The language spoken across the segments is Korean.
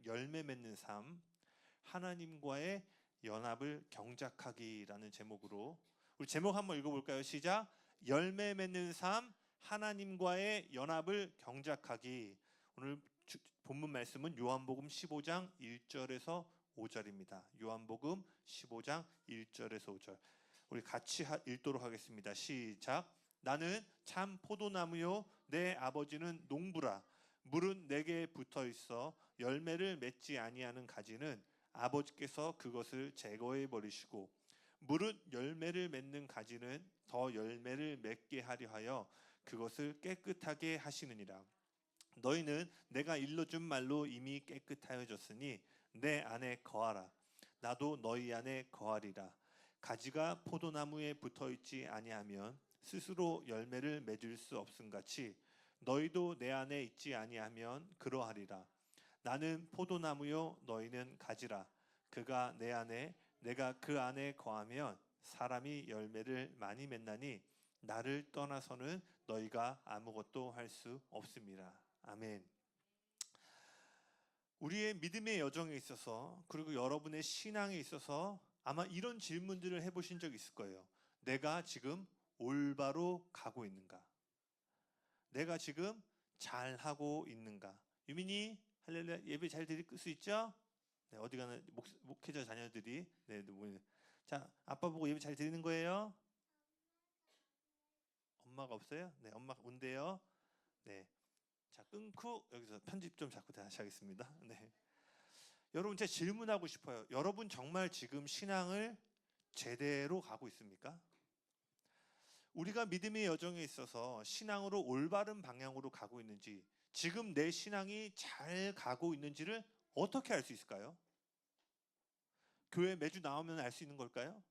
열매 맺는 삶, 하나님과의 연합을 경작하기라는 제목으로 우리 제목 한번 읽어볼까요? 시작. 열매 맺는 삶, 하나님과의 연합을 경작하기. 오늘 본문 말씀은 요한복음 15장 1절에서 5절입니다. 요한복음 15장 1절에서 5절. 우리 같이 읽도록 하겠습니다. 시작. 나는 참 포도나무요 내 아버지는 농부라. 물은 내게 붙어 있어 열매를 맺지 아니하는 가지는 아버지께서 그것을 제거해 버리시고 물은 열매를 맺는 가지는 더 열매를 맺게 하려 하여 그것을 깨끗하게 하시느니라. 너희는 내가 일러준 말로 이미 깨끗하여졌으니 내 안에 거하라. 나도 너희 안에 거하리라. 가지가 포도나무에 붙어 있지 아니하면 스스로 열매를 맺을 수 없음같이 너희도 내 안에 있지 아니하면 그러하리라. 나는 포도나무요 너희는 가지라. 그가 내 안에 내가 그 안에 거하면 사람이 열매를 많이 맺나니 나를 떠나서는 너희가 아무것도 할 수 없습니다. 아멘. 우리의 믿음의 여정에 있어서 그리고 여러분의 신앙에 있어서 아마 이런 질문들을 해보신 적 있을 거예요. 내가 지금 올바로 가고 있는가? 내가 지금 잘하고 있는가? 유민이 할렐루야 예배 잘 드릴 수 있죠? 네, 어디 가는 목회자 자녀들이 자 아빠 보고 예배 잘 드리는 거예요? 엄마가 없어요? 네, 엄마가 온대요. 네, 자 끊고 여기서 편집 좀 자꾸 다시 하겠습니다. 네, 여러분 제가 질문하고 싶어요. 여러분 정말 지금 신앙을 제대로 가고 있습니까? 우리가 믿음의 여정에 있어서 신앙으로 올바른 방향으로 가고 있는지, 지금 내 신앙이 잘 가고 있는지를 어떻게 알 수 있을까요? 교회 매주 나오면 알 수 있는 걸까요?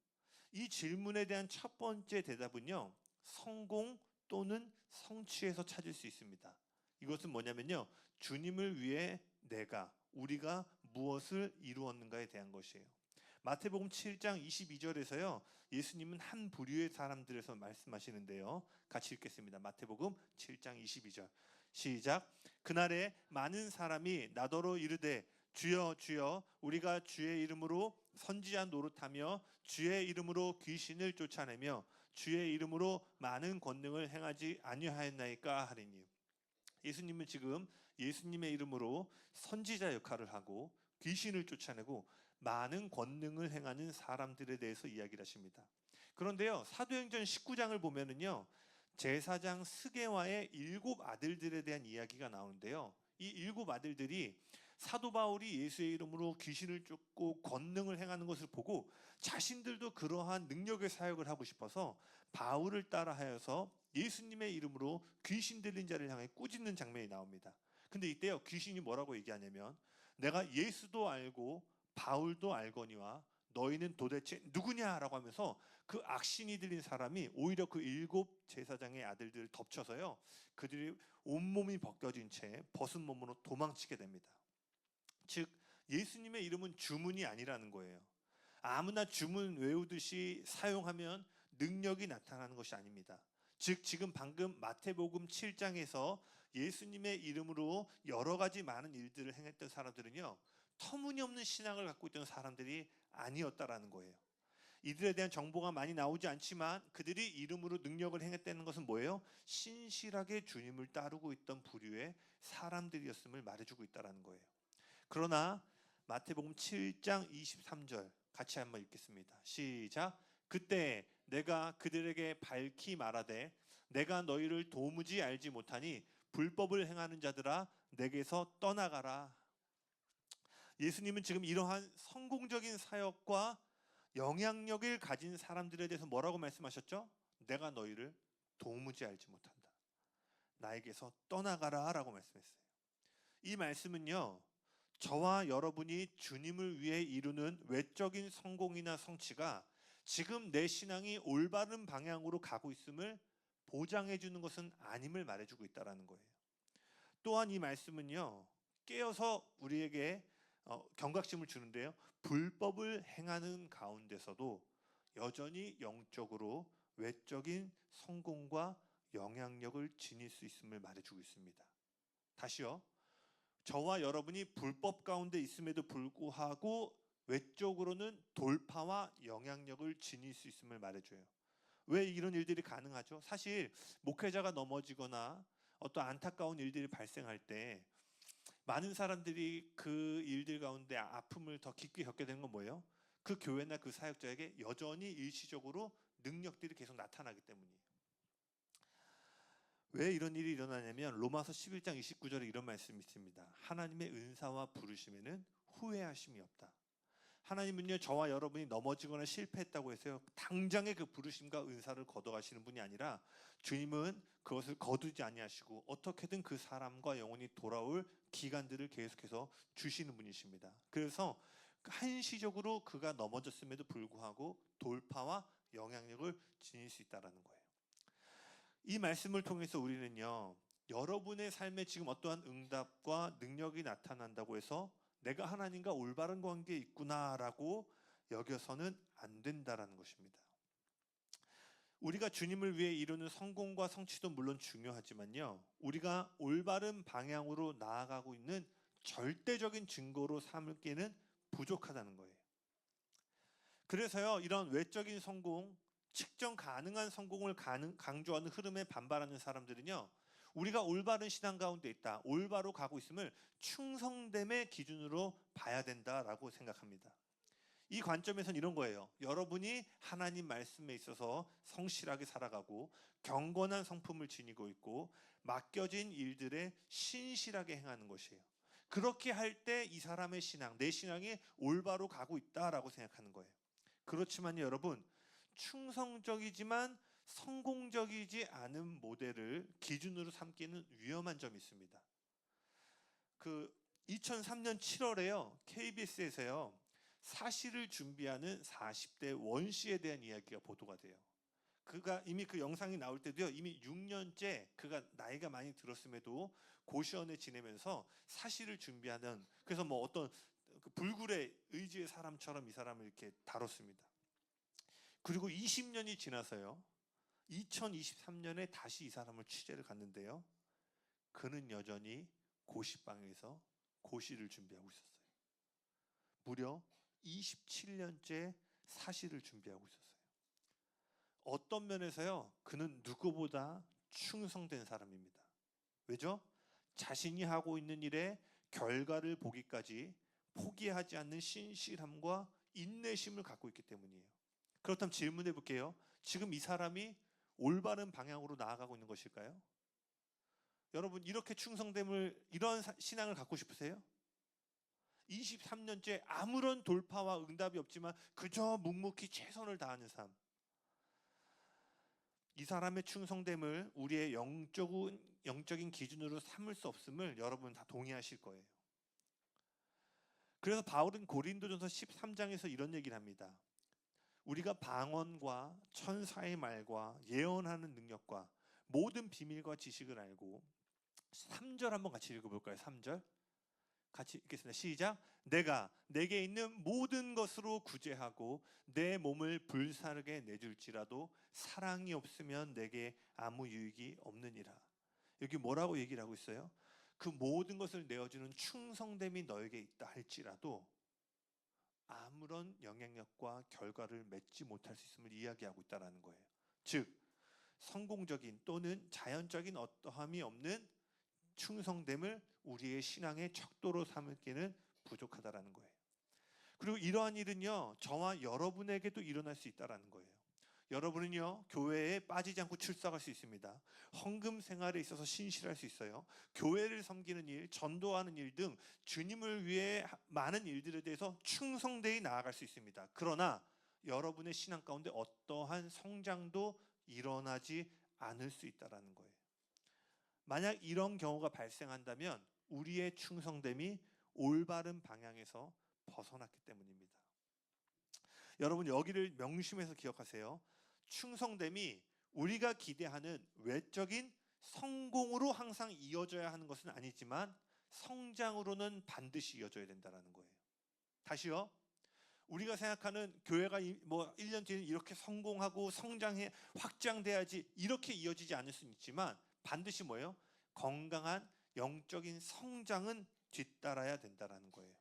이 질문에 대한 첫 번째 대답은요, 성공 또는 성취에서 찾을 수 있습니다. 이것은 뭐냐면요, 주님을 위해 우리가 무엇을 이루었는가에 대한 것이에요. 마태복음 7장 22절에서요, 예수님은 한 부류의 사람들에서 말씀하시는데요. 같이 읽겠습니다. 마태복음 7장 22절. 시작. 그날에 많은 사람이 나더러 이르되 주여 주여 우리가 주의 이름으로 선지자 노릇하며 주의 이름으로 귀신을 쫓아내며 주의 이름으로 많은 권능을 행하지 아니하였나이까 하리니. 예수님은 지금 예수님의 이름으로 선지자 역할을 하고 귀신을 쫓아내고 많은 권능을 행하는 사람들에 대해서 이야기를 하십니다. 그런데요, 사도행전 19장을 보면은요, 제사장 스게와의 7 아들들에 대한 이야기가 나오는데요, 이 7 아들들이 사도 바울이 예수의 이름으로 귀신을 쫓고 권능을 행하는 것을 보고 자신들도 그러한 능력의 사역을 하고 싶어서 바울을 따라하여서 예수님의 이름으로 귀신 들린 자를 향해 꾸짖는 장면이 나옵니다. 근데 이때요, 귀신이 뭐라고 얘기하냐면 내가 예수도 알고 바울도 알거니와 너희는 도대체 누구냐라고 하면서 그 악신이 들린 사람이 오히려 그 7 제사장의 아들들을 덮쳐서요, 그들이 온몸이 벗겨진 채 벗은 몸으로 도망치게 됩니다. 즉 예수님의 이름은 주문이 아니라는 거예요. 아무나 주문 외우듯이 사용하면 능력이 나타나는 것이 아닙니다. 즉 지금 방금 마태복음 7장에서 예수님의 이름으로 여러 가지 많은 일들을 행했던 사람들은요, 터무니없는 신앙을 갖고 있던 사람들이 아니었다라는 거예요. 이들에 대한 정보가 많이 나오지 않지만 그들이 이름으로 능력을 행했다는 것은 뭐예요? 신실하게 주님을 따르고 있던 부류의 사람들이었음을 말해주고 있다는 거예요. 그러나 마태복음 7장 23절 같이 한번 읽겠습니다. 시작. 그때 내가 그들에게 밝히 말하되 내가 너희를 도무지 알지 못하니 불법을 행하는 자들아 내게서 떠나가라. 예수님은 지금 이러한 성공적인 사역과 영향력을 가진 사람들에 대해서 뭐라고 말씀하셨죠? 내가 너희를 도무지 알지 못한다. 나에게서 떠나가라 라고 말씀했어요. 이 말씀은요, 저와 여러분이 주님을 위해 이루는 외적인 성공이나 성취가 지금 내 신앙이 올바른 방향으로 가고 있음을 보장해 주는 것은 아님을 말해주고 있다는 거예요. 또한 이 말씀은요, 깨어서 우리에게 경각심을 주는데요, 불법을 행하는 가운데서도 여전히 영적으로 외적인 성공과 영향력을 지닐 수 있음을 말해주고 있습니다. 다시요, 저와 여러분이 불법 가운데 있음에도 불구하고 외적으로는 돌파와 영향력을 지닐 수 있음을 말해줘요. 왜 이런 일들이 가능하죠? 사실 목회자가 넘어지거나 어떤 안타까운 일들이 발생할 때 많은 사람들이 그 일들 가운데 아픔을 더 깊게 겪게 되는 건 뭐예요? 그 교회나 그 사역자에게 여전히 일시적으로 능력들이 계속 나타나기 때문이에요. 왜 이런 일이 일어나냐면 로마서 11장 29절에 이런 말씀이 있습니다. 하나님의 은사와 부르심에는 후회하심이 없다. 하나님은요, 저와 여러분이 넘어지거나 실패했다고 해서요 당장의 그 부르심과 은사를 거둬가시는 분이 아니라 주님은 그것을 거두지 아니하시고 어떻게든 그 사람과 영혼이 돌아올 기간들을 계속해서 주시는 분이십니다. 그래서 한시적으로 그가 넘어졌음에도 불구하고 돌파와 영향력을 지닐 수 있다는 거예요. 이 말씀을 통해서 우리는요, 여러분의 삶에 지금 어떠한 응답과 능력이 나타난다고 해서 내가 하나님과 올바른 관계에 있구나라고 여겨서는 안 된다라는 것입니다. 우리가 주님을 위해 이루는 성공과 성취도 물론 중요하지만요, 우리가 올바른 방향으로 나아가고 있는 절대적인 증거로 삼기에는 부족하다는 거예요. 그래서요, 이런 외적인 성공, 측정 가능한 성공을 강조하는 흐름에 반발하는 사람들은요, 우리가 올바른 신앙 가운데 있다, 올바로 가고 있음을 충성됨의 기준으로 봐야 된다라고 생각합니다. 이 관점에서는 이런 거예요. 여러분이 하나님 말씀에 있어서 성실하게 살아가고 경건한 성품을 지니고 있고 맡겨진 일들에 신실하게 행하는 것이에요. 그렇게 할 때 이 사람의 신앙, 내 신앙이 올바로 가고 있다라고 생각하는 거예요. 그렇지만 여러분, 충성적이지만 성공적이지 않은 모델을 기준으로 삼기는 위험한 점이 있습니다. 2003년 7월에요 KBS에서요 사시를 준비하는 40대 원씨에 대한 이야기가 보도가 돼요. 그가 이미 그 영상이 나올 때도요, 이미 6년째 그가 나이가 많이 들었음에도 고시원에 지내면서 사시를 준비하는, 그래서 뭐 어떤 불굴의 의지의 사람처럼 이 사람을 이렇게 다뤘습니다. 그리고 20년이 지나서요 2023년에 다시 이 사람을 취재를 갔는데요, 그는 여전히 고시방에서 고시를 준비하고 있었어요. 무려 27년째 사시를 준비하고 있었어요. 어떤 면에서요, 그는 누구보다 충성된 사람입니다. 왜죠? 자신이 하고 있는 일의 결과를 보기까지 포기하지 않는 신실함과 인내심을 갖고 있기 때문이에요. 그렇다면 질문해 볼게요. 지금 이 사람이 올바른 방향으로 나아가고 있는 것일까요? 여러분, 이렇게 충성됨을, 이런 신앙을 갖고 싶으세요? 23년째 아무런 돌파와 응답이 없지만 그저 묵묵히 최선을 다하는 삶. 이 사람의 충성됨을 우리의 영적인 기준으로 삼을 수 없음을 여러분 다 동의하실 거예요. 그래서 바울은 고린도전서 13장에서 이런 얘기를 합니다. 우리가 방언과 천사의 말과 예언하는 능력과 모든 비밀과 지식을 알고, 3절 한번 같이 읽어볼까요? 3절 같이 읽겠습니다. 시작. 내가 내게 있는 모든 것으로 구제하고 내 몸을 불사르게 내줄지라도 사랑이 없으면 내게 아무 유익이 없느니라. 여기 뭐라고 얘기를 하고 있어요? 그 모든 것을 내어주는 충성됨이 너에게 있다 할지라도 아무런 영향력과 결과를 맺지 못할 수 있음을 이야기하고 있다는 거예요. 즉 성공적인 또는 자연적인 어떠함이 없는 충성됨을 우리의 신앙의 척도로 삼기에는 부족하다라는 거예요. 그리고 이러한 일은요, 저와 여러분에게도 일어날 수 있다라는 거예요. 여러분은요, 교회에 빠지지 않고 출석할 수 있습니다. 헌금 생활에 있어서 신실할 수 있어요. 교회를 섬기는 일, 전도하는 일 등 주님을 위해 많은 일들에 대해서 충성되이 나아갈 수 있습니다. 그러나 여러분의 신앙 가운데 어떠한 성장도 일어나지 않을 수 있다라는 거예요. 만약 이런 경우가 발생한다면 우리의 충성됨이 올바른 방향에서 벗어났기 때문입니다. 여러분, 여기를 명심해서 기억하세요. 충성됨이 우리가 기대하는 외적인 성공으로 항상 이어져야 하는 것은 아니지만 성장으로는 반드시 이어져야 된다는 거예요. 다시요. 우리가 생각하는 교회가 뭐 1년 뒤에 이렇게 성공하고 성장해 확장돼야지, 이렇게 이어지지 않을 수는 있지만 반드시 뭐예요? 건강한 영적인 성장은 뒤따라야 된다라는 거예요.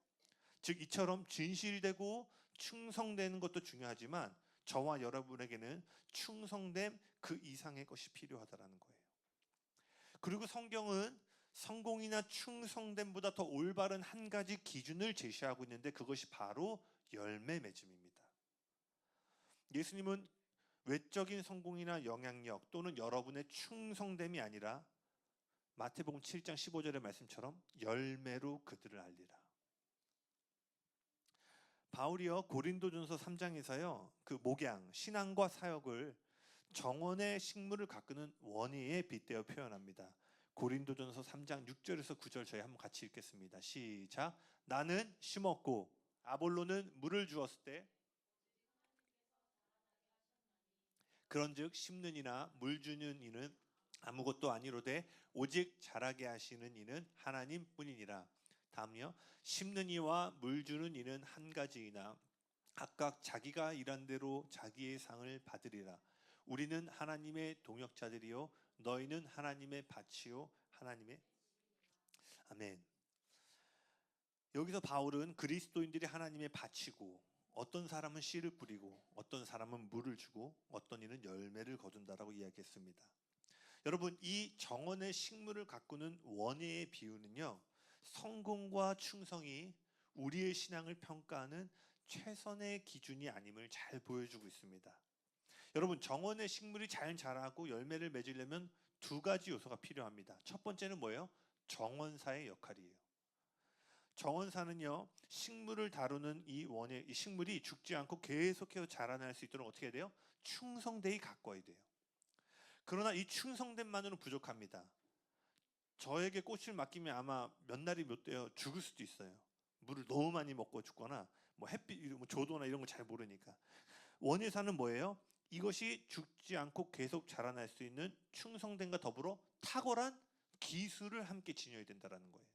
즉 이처럼 진실되고 충성되는 것도 중요하지만 저와 여러분에게는 충성됨 그 이상의 것이 필요하다라는 거예요. 그리고 성경은 성공이나 충성됨보다 더 올바른 한 가지 기준을 제시하고 있는데 그것이 바로 열매 맺음입니다. 예수님은 외적인 성공이나 영향력 또는 여러분의 충성됨이 아니라 마태복음 7장 15절의 말씀처럼 열매로 그들을 알리라. 바울이요 고린도전서 3장에서요 그 목양, 신앙과 사역을 정원의 식물을 가꾸는 원예에 빗대어 표현합니다. 고린도전서 3장 6절에서 9절 저희 한번 같이 읽겠습니다. 시작. 나는 심었고 아볼로는 물을 주었을 때 그런즉 심는 이나 물 주는 이는 아무것도 아니로되 오직 자라게 하시는 이는 하나님뿐이니라. 다음요. 심는 이와 물 주는 이는 한 가지이나 각각 자기가 일한 대로 자기의 상을 받으리라. 우리는 하나님의 동역자들이요 너희는 하나님의 밭이요 하나님의 아멘. 여기서 바울은 그리스도인들이 하나님의 밭이고 어떤 사람은 씨를 뿌리고 어떤 사람은 물을 주고 어떤 이는 열매를 거둔다라고 이야기했습니다. 여러분 이 정원의 식물을 가꾸는 원예의 비유는요 성공과 충성이 우리의 신앙을 평가하는 최선의 기준이 아님을 잘 보여주고 있습니다. 여러분 정원의 식물이 잘 자라고 열매를 맺으려면 두 가지 요소가 필요합니다. 첫 번째는 뭐예요? 정원사의 역할이에요. 정원사는요 식물을 다루는 이 식물이 죽지 않고 계속해서 자라날 수 있도록 어떻게 해야 돼요? 충성되이 가꿔야 돼요. 그러나 이 충성됨만으로는 부족합니다. 저에게 꽃을 맡기면 아마 몇 날이 못 돼요. 죽을 수도 있어요. 물을 너무 많이 먹고 죽거나 뭐 햇빛, 뭐 조도나 이런 거 잘 모르니까. 원예사는 뭐예요? 이것이 죽지 않고 계속 자라날 수 있는 충성됨과 더불어 탁월한 기술을 함께 지녀야 된다는 거예요.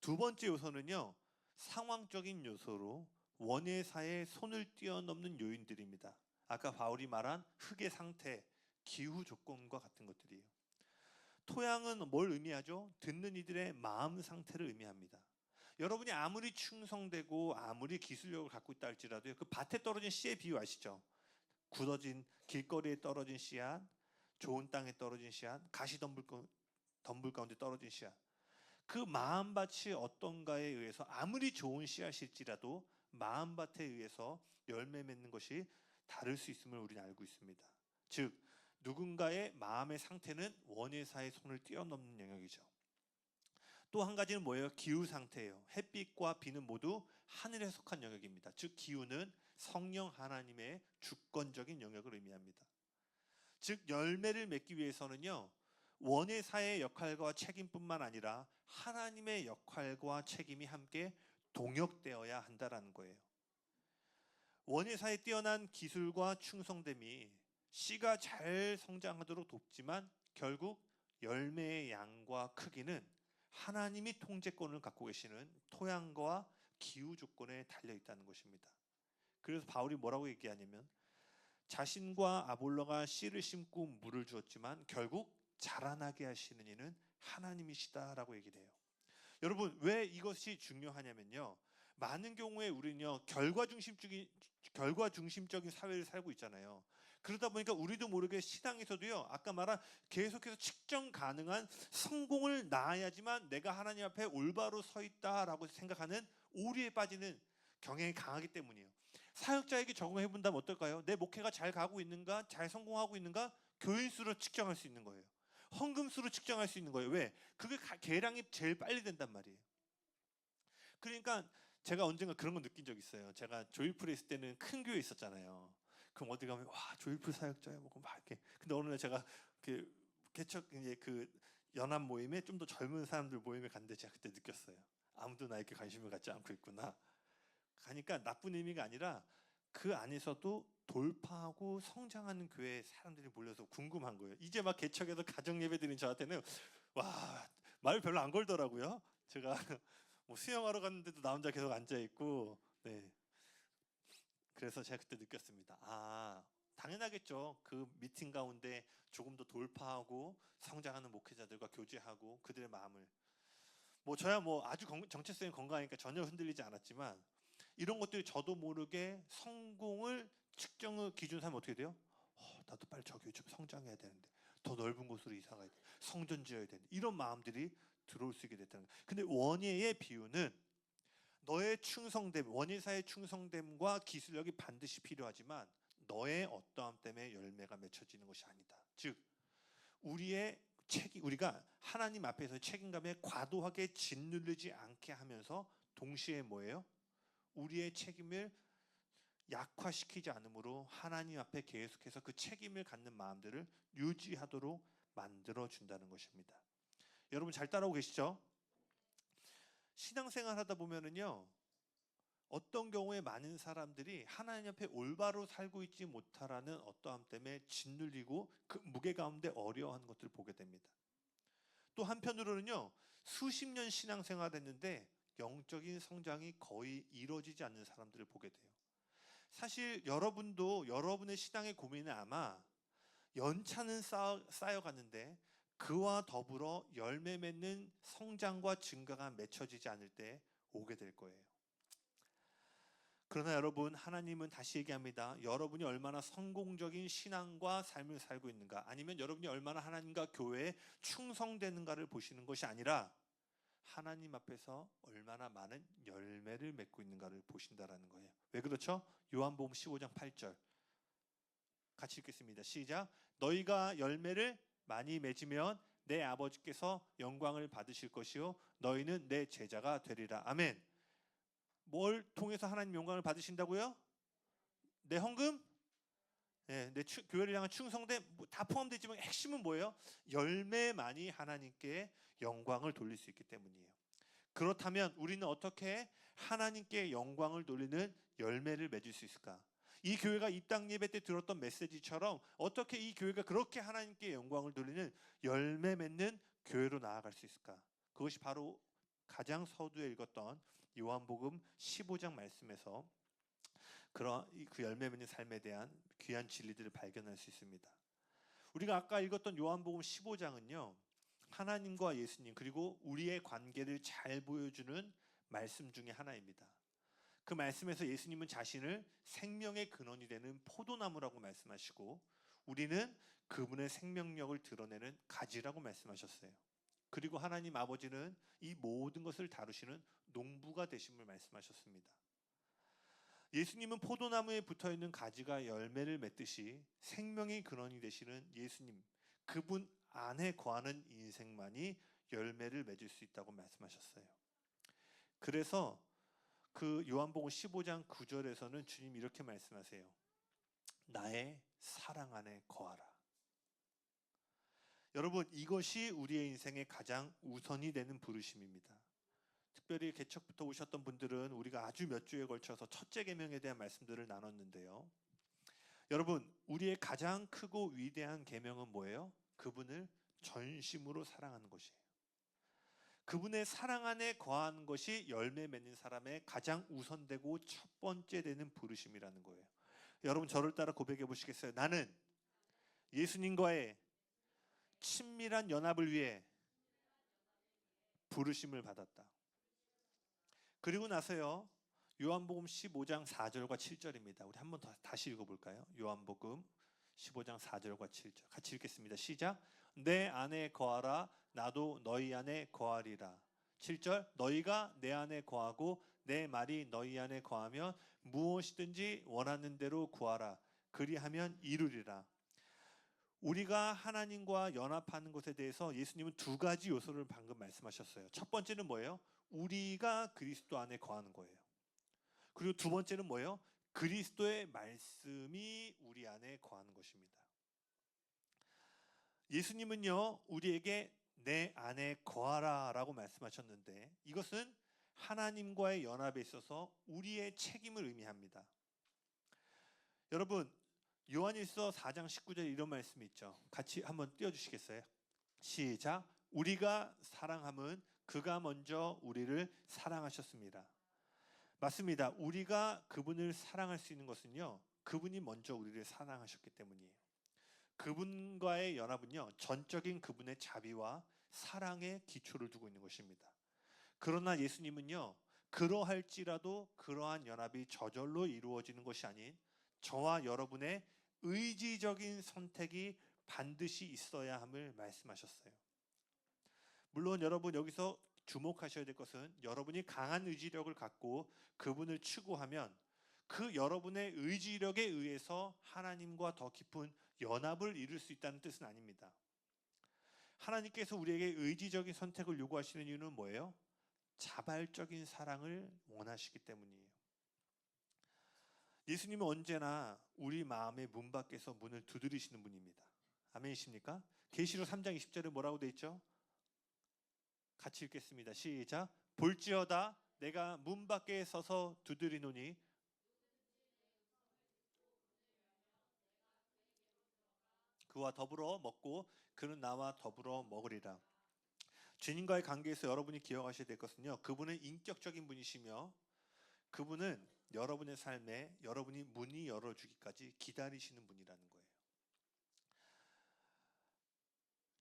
두 번째 요소는요. 상황적인 요소로 원예사의 손을 뛰어넘는 요인들입니다. 아까 바울이 말한 흙의 상태, 기후 조건과 같은 것들이에요. 토양은 뭘 의미하죠? 듣는 이들의 마음 상태를 의미합니다. 여러분이 아무리 충성되고 아무리 기술력을 갖고 있다 할지라도요. 그 밭에 떨어진 씨의 비유 아시죠? 굳어진 길거리에 떨어진 씨앗, 좋은 땅에 떨어진 씨앗, 가시덤불 가운데 떨어진 씨앗. 그 마음밭이 어떤가에 의해서 아무리 좋은 씨앗일지라도 마음밭에 의해서 열매 맺는 것이 다를 수 있음을 우리는 알고 있습니다. 즉 누군가의 마음의 상태는 원예사의 손을 뛰어넘는 영역이죠. 또 한 가지는 뭐예요? 기후 상태예요. 햇빛과 비는 모두 하늘에 속한 영역입니다. 즉 기후는 성령 하나님의 주권적인 영역을 의미합니다. 즉 열매를 맺기 위해서는요. 원예사의 역할과 책임뿐만 아니라 하나님의 역할과 책임이 함께 동역되어야 한다는 거예요. 원예사의 뛰어난 기술과 충성됨이 씨가 잘 성장하도록 돕지만 결국 열매의 양과 크기는 하나님이 통제권을 갖고 계시는 토양과 기후 조건에 달려 있다는 것입니다. 그래서 바울이 뭐라고 얘기하냐면 자신과 아볼로가 씨를 심고 물을 주었지만 결국 자라나게 하시는 이는 하나님이시다라고 얘기를 해요. 여러분 왜 이것이 중요하냐면요. 많은 경우에 우리는요 결과 중심적인 사회를 살고 있잖아요. 그러다 보니까 우리도 모르게 신앙에서도요 아까 말한 계속해서 측정 가능한 성공을 낳아야지만 내가 하나님 앞에 올바로 서 있다라고 생각하는 오류에 빠지는 경향이 강하기 때문이에요. 사역자에게 적용해 본다면 어떨까요? 내 목회가 잘 가고 있는가, 잘 성공하고 있는가, 교인 수로 측정할 수 있는 거예요. 헌금 수로 측정할 수 있는 거예요. 왜? 그게 계량이 제일 빨리 된단 말이에요. 그러니까 제가 언젠가 그런 거 느낀 적 있어요. 제가 조이풀에 있을 때는 큰 교회 있었잖아요. 그럼 어디 가면 와 조이풀 사역자야 뭐 막 이렇게. 근데 어느 날 제가 그 개척 이제 그 연합 모임에 좀 더 젊은 사람들 모임에 갔는데 제가 그때 느꼈어요. 아무도 나에게 관심을 갖지 않고 있구나. 가니까 나쁜 의미가 아니라 그 안에서도 돌파하고 성장하는 교회 사람들이 몰려서 궁금한 거예요. 이제 막 개척해서 가정 예배 드린 저한테는 와 말 별로 안 걸더라고요. 제가 뭐 수영하러 갔는데도 나 혼자 계속 앉아 있고, 네. 그래서 제가 그때 느꼈습니다. 아, 당연하겠죠. 그 미팅 가운데 조금 더 돌파하고 성장하는 목회자들과 교제하고 그들의 마음을. 뭐 저야 뭐 아주 정체성이 건강하니까 전혀 흔들리지 않았지만 이런 것들이 저도 모르게 성공을 측정의 기준 삼으면 어떻게 돼요? 나도 빨리 저기 좀 성장해야 되는데 더 넓은 곳으로 이사 가야 돼. 성전 지어야 되는데 이런 마음들이 들어올 수 있게 됐다는 거예요. 근데 원예의 비유는 너의 충성됨, 원예사의 충성됨과 기술력이 반드시 필요하지만 너의 어떠함 때문에 열매가 맺혀지는 것이 아니다. 즉 우리가 하나님 앞에서 책임감에 과도하게 짓누르지 않게 하면서 동시에 뭐예요? 우리의 책임을 약화시키지 않으므로 하나님 앞에 계속해서 그 책임을 갖는 마음들을 유지하도록 만들어 준다는 것입니다. 여러분 잘 따라오고 계시죠? 신앙생활 하다 보면은요, 어떤 경우에 많은 사람들이 하나님 앞에 올바로 살고 있지 못하라는 어떠함 때문에 짓눌리고 그 무게 가운데 어려워하는 것들을 보게 됩니다. 또 한편으로는요, 수십 년 신앙생활 했는데 영적인 성장이 거의 이루어지지 않는 사람들을 보게 돼요. 사실 여러분도 여러분의 신앙의 고민은 아마 연차는 쌓여가는데 그와 더불어 열매 맺는 성장과 증가가 맺혀지지 않을 때 오게 될 거예요. 그러나 여러분, 하나님은 다시 얘기합니다. 여러분이 얼마나 성공적인 신앙과 삶을 살고 있는가, 아니면 여러분이 얼마나 하나님과 교회에 충성되는가를 보시는 것이 아니라 하나님 앞에서 얼마나 많은 열매를 맺고 있는가를 보신다라는 거예요. 왜 그렇죠? 요한복음 15장 8절 같이 읽겠습니다. 시작. 너희가 열매를 많이 맺으면 내 아버지께서 영광을 받으실 것이요 너희는 내 제자가 되리라. 아멘. 뭘 통해서 하나님 영광을 받으신다고요? 내 헌금? 네, 내 교회를 향한 충성됨 다 포함되지만 핵심은 뭐예요? 열매만이 하나님께 영광을 돌릴 수 있기 때문이에요. 그렇다면 우리는 어떻게 하나님께 영광을 돌리는 열매를 맺을 수 있을까? 이 교회가 입당 예배 때 들었던 메시지처럼 어떻게 이 교회가 그렇게 하나님께 영광을 돌리는 열매 맺는 교회로 나아갈 수 있을까? 그것이 바로 가장 서두에 읽었던 요한복음 15장 말씀에서 그 열매 맺는 삶에 대한 귀한 진리들을 발견할 수 있습니다. 우리가 아까 읽었던 요한복음 15장은요, 하나님과 예수님 그리고 우리의 관계를 잘 보여주는 말씀 중에 하나입니다. 그 말씀에서 예수님은 자신을 생명의 근원이 되는 포도나무라고 말씀하시고 우리는 그분의 생명력을 드러내는 가지라고 말씀하셨어요. 그리고 하나님 아버지는 이 모든 것을 다루시는 농부가 되심을 말씀하셨습니다. 예수님은 포도나무에 붙어있는 가지가 열매를 맺듯이 생명의 근원이 되시는 예수님, 그분 안에 거하는 인생만이 열매를 맺을 수 있다고 말씀하셨어요. 그래서 그 요한복음 15장 9절에서는 주님 이렇게 말씀하세요. 나의 사랑 안에 거하라. 여러분, 이것이 우리의 인생의 가장 우선이 되는 부르심입니다. 특별히 개척부터 오셨던 분들은 우리가 아주 몇 주에 걸쳐서 첫째 계명에 대한 말씀들을 나눴는데요. 여러분, 우리의 가장 크고 위대한 계명은 뭐예요? 그분을 전심으로 사랑하는 것이에요. 그분의 사랑 안에 거하는 것이 열매 맺는 사람의 가장 우선되고 첫 번째 되는 부르심이라는 거예요. 여러분, 저를 따라 고백해 보시겠어요? 나는 예수님과의 친밀한 연합을 위해 부르심을 받았다. 그리고 나서요, 요한복음 15장 4절과 7절입니다. 우리 한번 다시 읽어볼까요? 요한복음 15장 4절과 7절 같이 읽겠습니다. 시작. 내 안에 거하라 나도 너희 안에 거하리라. 7절 너희가 내 안에 거하고 내 말이 너희 안에 거하면 무엇이든지 원하는 대로 구하라. 그리하면 이루리라. 우리가 하나님과 연합하는 것에 대해서 예수님은 두 가지 요소를 방금 말씀하셨어요. 첫 번째는 뭐예요? 우리가 그리스도 안에 거하는 거예요. 그리고 두 번째는 뭐예요? 그리스도의 말씀이 우리 안에 거하는 것입니다. 예수님은요, 우리에게 내 안에 거하라 라고 말씀하셨는데 이것은 하나님과의 연합에 있어서 우리의 책임을 의미합니다. 여러분, 요한일서 4장 19절에 이런 말씀이 있죠. 같이 한번 띄워주시겠어요? 시작. 우리가 사랑함은 그가 먼저 우리를 사랑하셨습니다. 맞습니다. 우리가 그분을 사랑할 수 있는 것은요, 그분이 먼저 우리를 사랑하셨기 때문이에요. 그분과의 연합은요, 전적인 그분의 자비와 사랑에 기초를 두고 있는 것입니다. 그러나 예수님은요, 그러할지라도 그러한 연합이 저절로 이루어지는 것이 아닌 저와 여러분의 의지적인 선택이 반드시 있어야 함을 말씀하셨어요. 물론 여러분 여기서 주목하셔야 될 것은 여러분이 강한 의지력을 갖고 그분을 추구하면 그 여러분의 의지력에 의해서 하나님과 더 깊은 연합을 이룰 수 있다는 뜻은 아닙니다. 하나님께서 우리에게 의지적인 선택을 요구하시는 이유는 뭐예요? 자발적인 사랑을 원하시기 때문이에요. 예수님은 언제나 우리 마음의 문 밖에서 문을 두드리시는 분입니다. 아멘이십니까? 계시록 3장 20절에 뭐라고 돼 있죠? 같이 읽겠습니다. 시작. 볼지어다 내가 문 밖에 서서 두드리노니 그와 더불어 먹고 그는 나와 더불어 먹으리라. 주님과의 관계에서 여러분이 기억하셔야 될 것은요, 그분은 인격적인 분이시며 그분은 여러분의 삶에 여러분이 문이 열어주기까지 기다리시는 분이라는 거예요.